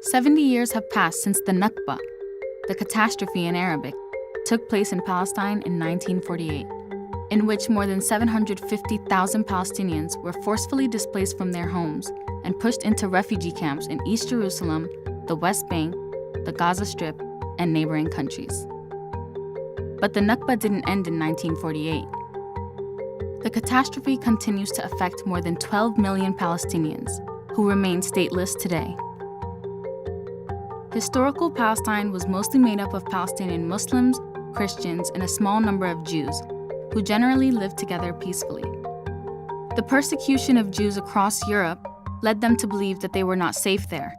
70 years have passed since the Nakba, the catastrophe in Arabic, took place in Palestine in 1948, in which more than 750,000 Palestinians were forcefully displaced from their homes and pushed into refugee camps in East Jerusalem, the West Bank, the Gaza Strip, and neighboring countries. But the Nakba didn't end in 1948. The catastrophe continues to affect more than 12 million Palestinians, who remain stateless today. Historical Palestine was mostly made up of Palestinian Muslims, Christians, and a small number of Jews, who generally lived together peacefully. The persecution of Jews across Europe led them to believe that they were not safe there,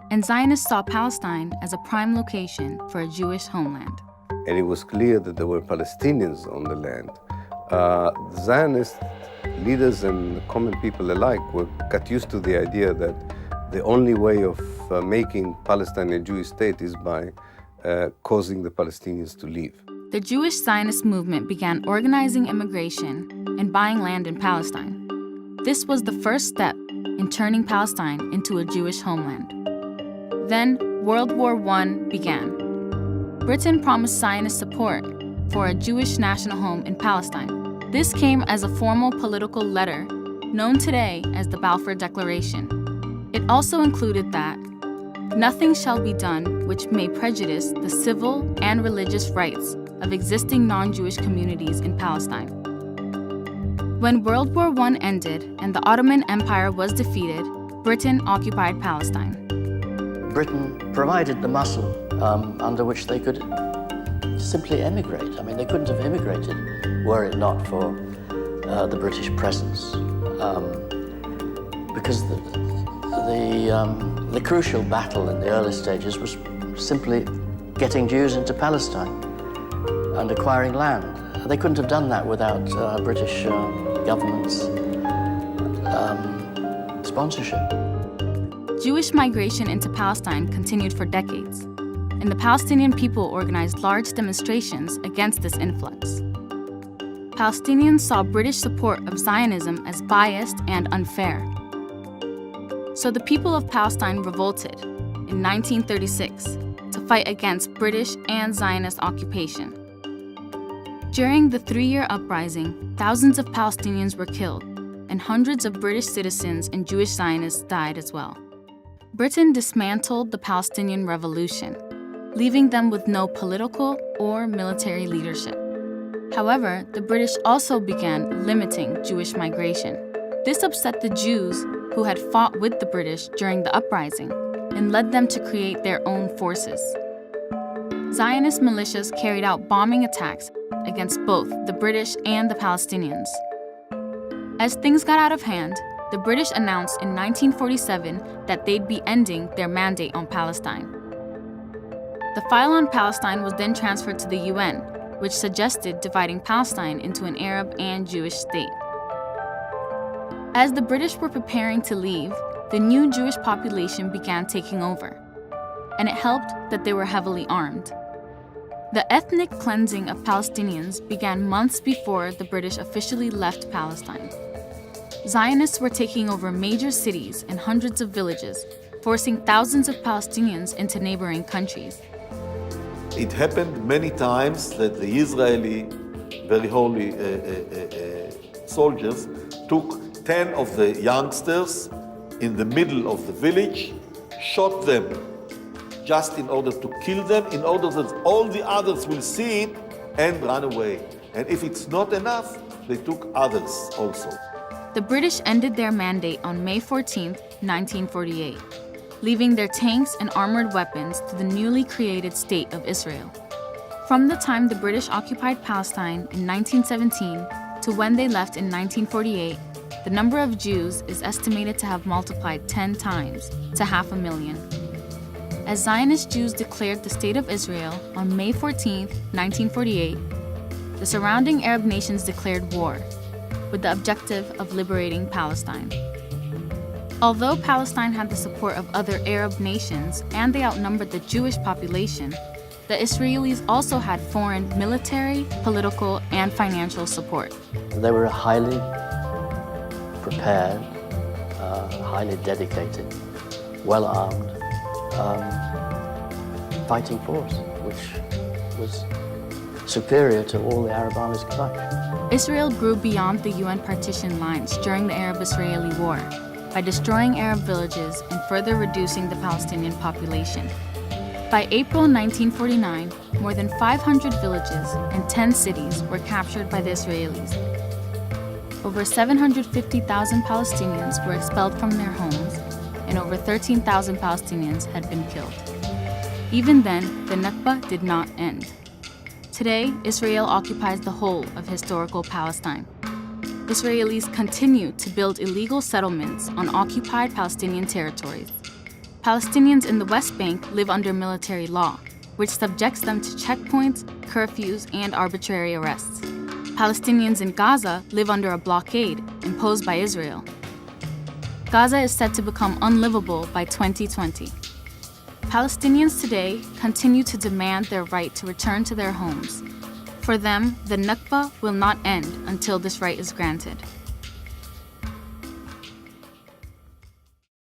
and Zionists saw Palestine as a prime location for a Jewish homeland. And it was clear that there were Palestinians on the land. Zionist leaders and common people alike got used to the idea that the only way of making Palestine a Jewish state is by causing the Palestinians to leave. The Jewish Zionist movement began organizing immigration and buying land in Palestine. This was the first step in turning Palestine into a Jewish homeland. Then World War I began. Britain promised Zionist support for a Jewish national home in Palestine. This came as a formal political letter known today as the Balfour Declaration. It also included that nothing shall be done which may prejudice the civil and religious rights of existing non-Jewish communities in Palestine. When World War I ended and the Ottoman Empire was defeated, Britain occupied Palestine. Britain provided the muscle under which they could simply emigrate. I mean, they couldn't have immigrated were it not for the British presence, because the crucial battle in the early stages was simply getting Jews into Palestine and acquiring land. They couldn't have done that without British government's sponsorship. Jewish migration into Palestine continued for decades, and the Palestinian people organized large demonstrations against this influx. Palestinians saw British support of Zionism as biased and unfair. So the people of Palestine revolted in 1936 to fight against British and Zionist occupation. During the 3-year uprising, thousands of Palestinians were killed, and hundreds of British citizens and Jewish Zionists died as well. Britain dismantled the Palestinian Revolution, leaving them with no political or military leadership. However, the British also began limiting Jewish migration. This upset the Jews who had fought with the British during the uprising and led them to create their own forces. Zionist militias carried out bombing attacks against both the British and the Palestinians. As things got out of hand, the British announced in 1947 that they'd be ending their mandate on Palestine. The file on Palestine was then transferred to the UN, which suggested dividing Palestine into an Arab and Jewish state. As the British were preparing to leave, the new Jewish population began taking over, and it helped that they were heavily armed. The ethnic cleansing of Palestinians began months before the British officially left Palestine. Zionists were taking over major cities and hundreds of villages, forcing thousands of Palestinians into neighboring countries. It happened many times that the Israeli, very holy soldiers took 10 of the youngsters in the middle of the village, shot them just in order to kill them, in order that all the others will see it and run away. And if it's not enough, they took others also. The British ended their mandate on May 14, 1948, leaving their tanks and armored weapons to the newly created State of Israel. From the time the British occupied Palestine in 1917 to when they left in 1948, the number of Jews is estimated to have multiplied 10 times to 500,000. As Zionist Jews declared the State of Israel on May 14, 1948, the surrounding Arab nations declared war, with the objective of liberating Palestine. Although Palestine had the support of other Arab nations and they outnumbered the Jewish population, the Israelis also had foreign military, political, and financial support. They were highly prepared, highly dedicated, well-armed, fighting force, which was superior to all the Arab armies combined. Israel grew beyond the UN partition lines during the Arab-Israeli War by destroying Arab villages and further reducing the Palestinian population. By April 1949, more than 500 villages and 10 cities were captured by the Israelis. Over 750,000 Palestinians were expelled from their homes, and over 13,000 Palestinians had been killed. Even then, the Nakba did not end. Today, Israel occupies the whole of historical Palestine. Israelis continue to build illegal settlements on occupied Palestinian territories. Palestinians in the West Bank live under military law, which subjects them to checkpoints, curfews, and arbitrary arrests. Palestinians in Gaza live under a blockade imposed by Israel. Gaza is set to become unlivable by 2020. Palestinians today continue to demand their right to return to their homes. For them, the Nakba will not end until this right is granted.